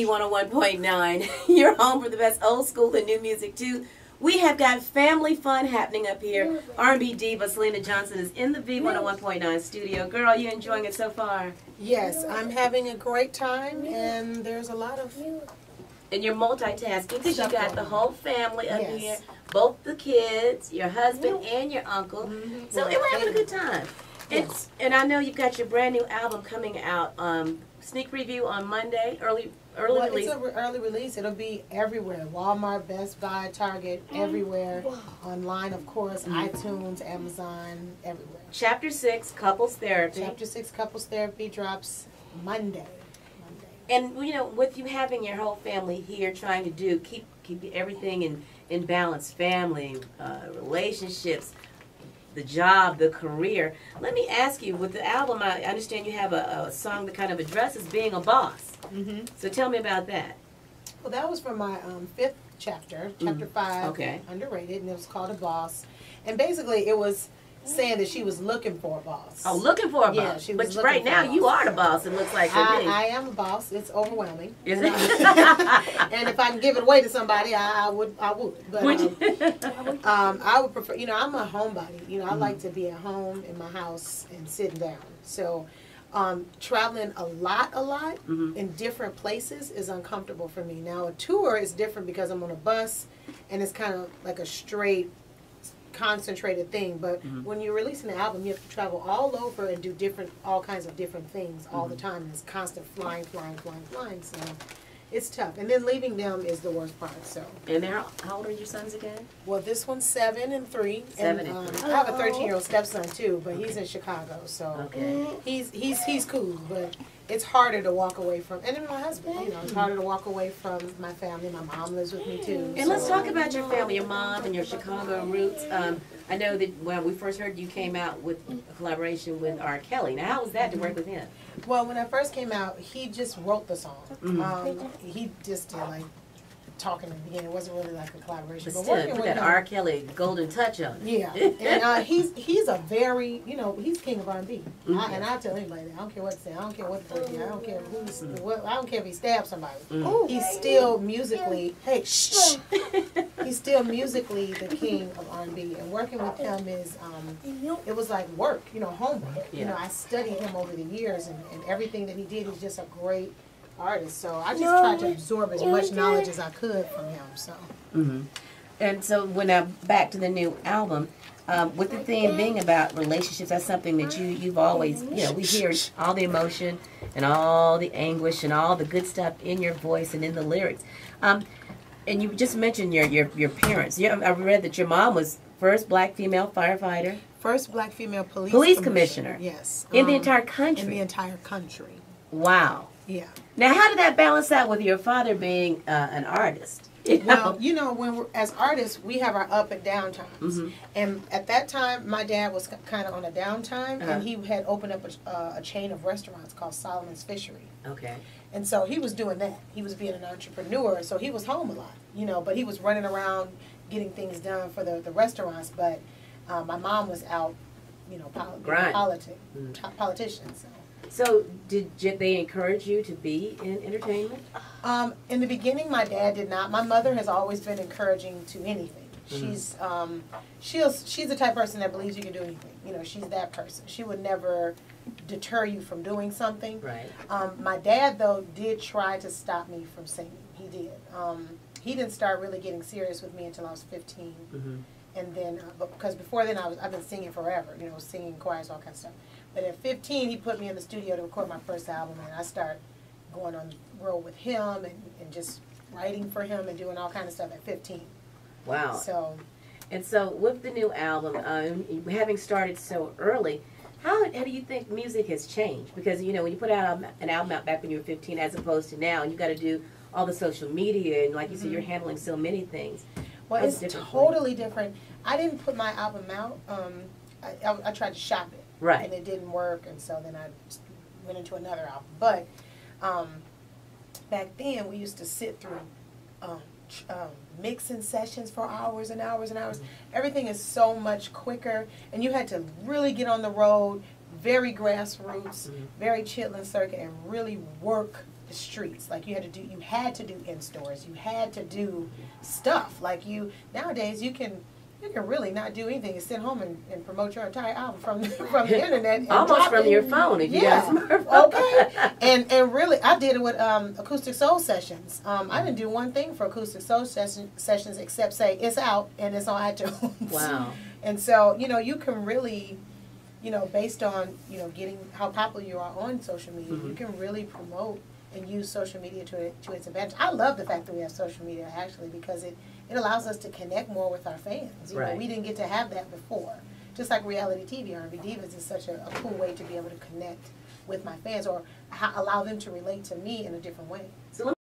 101.9. You're home for the best old school and new music too. We have got family fun happening up here. R&B Diva Syleena Johnson is in the V101.9 studio. Girl, you enjoying it so far? Yes, I'm having a great time, and there's a lot of... And you're multitasking because you got the whole family up Yes. here. Both the kids, your husband and your uncle. So we're having a good time. Yes. And I know you've got your brand new album coming out. Sneak preview on Monday, early release. It's an early release. It'll be everywhere. Walmart, Best Buy, Target, everywhere. Online, of course, iTunes, Amazon, everywhere. Chapter 6, Couples Therapy. Chapter 6, Couples Therapy drops Monday. And, you know, with you having your whole family here trying to keep everything in balance, family, relationships, the job, the career. Let me ask you, with the album, I understand you have a song that kind of addresses being a boss. So tell me about that. Well, that was from my fifth chapter, chapter 5, Okay. Underrated, and it was called A Boss. And basically, it was saying that she was looking for a boss. Oh, looking for a boss. Yeah, she was but looking right for now, a boss. you are the boss, it looks like, for me. I am a boss. It's overwhelming. Is it? And if I can give it away to somebody, I would. But I would prefer, you know, I'm a homebody. You know, I like to be at home in my house and sitting down. So traveling a lot in different places is uncomfortable for me. Now, a tour is different because I'm on a bus and it's kind of like a straight, concentrated thing. But when you're releasing an album, you have to travel all over and do all kinds of different things all the time. And it's constant flying. So it's tough. And then leaving them is the worst part. So. And how old are your sons again? Well, this one's 7 and 3. 7 and 3. I have a 13-year-old stepson too, but he's in Chicago, so he's cool. But it's harder to walk away from, and then my husband. You know, it's harder to walk away from my family. My mom lives with me too. And let's talk about your family, your mom and your Chicago roots. I know that when we first heard you came out with a collaboration with R. Kelly. Now, how was that to work with him? Well, when I first came out, he just wrote the song. He just did like talking in the beginning. It wasn't really like a collaboration. But still, put that R. Kelly golden touch on it. Yeah, and he's a very, you know, he's king of R&B. And I tell anybody that. I don't care what to say. I don't care what to do. I don't care who's. I don't care if he stabs somebody. He's still musically. Hey, shh. He's still musically the king of R&B, and working with him is it was like work, you know, homework. You know, I studied him over the years, and everything that he did is just a great artist. So I just tried to absorb as much knowledge as I could from him. So. And so when back to the new album, with the theme being about relationships, that's something that you've always, you know, we hear all the emotion and all the anguish and all the good stuff in your voice and in the lyrics. And you just mentioned your parents. I read that your mom was first black female firefighter. First black female police commissioner. Yes. In the entire country. In the entire country. Wow. Yeah. Now, how did that balance out with your father being an artist? Well, you know, when as artists, we have our up and down times. And at that time, my dad was kind of on a downtime, and he had opened up a chain of restaurants called Solomon's Fishery. Okay. And so he was doing that. He was being an entrepreneur, so he was home a lot, you know, but he was running around getting things done for the restaurants. But my mom was out, you know, politician. So did they encourage you to be in entertainment? In the beginning, my dad did not. My mother has always been encouraging to anything. She's the type of person that believes you can do anything. You know, she's that person. She would never deter you from doing something. Right. My dad, though, did try to stop me from singing. He did. He didn't start really getting serious with me until I was 15. And then, because before then, I've been singing forever. You know, singing choirs, all kinds of stuff. But at 15, he put me in the studio to record my first album, and I started going on the road with him and just writing for him and doing all kinds of stuff at 15. Wow. So with the new album, having started so early, how do you think music has changed? Because, you know, when you put out an album out back when you were 15 as opposed to now, you got to do all the social media, and like you said, you're handling so many things. Well, it's totally different. I didn't put my album out. I tried to shop it. Right. And it didn't work, and so then I went into another album. But back then, we used to sit through mixing sessions for hours and hours and hours. Everything is so much quicker, and you had to really get on the road, very grassroots, very chitlin circuit, and really work the streets. Like you had to do in stores. You had to do stuff. Like nowadays you can really not do anything and sit home and promote your entire album from the internet. And almost from your phone if you got a smartphone. Okay. And really, I did it with Acoustic Soul Sessions. I didn't do one thing for Acoustic Soul Sessions except say it's out and it's on iTunes. Wow. And so, you can really, based on, getting how popular you are on social media, you can really promote and use social media to its advantage. I love the fact that we have social media, actually, because it allows us to connect more with our fans. Right. We didn't get to have that before. Just like reality TV, R&B Divas is such a cool way to be able to connect with my fans or allow them to relate to me in a different way. So let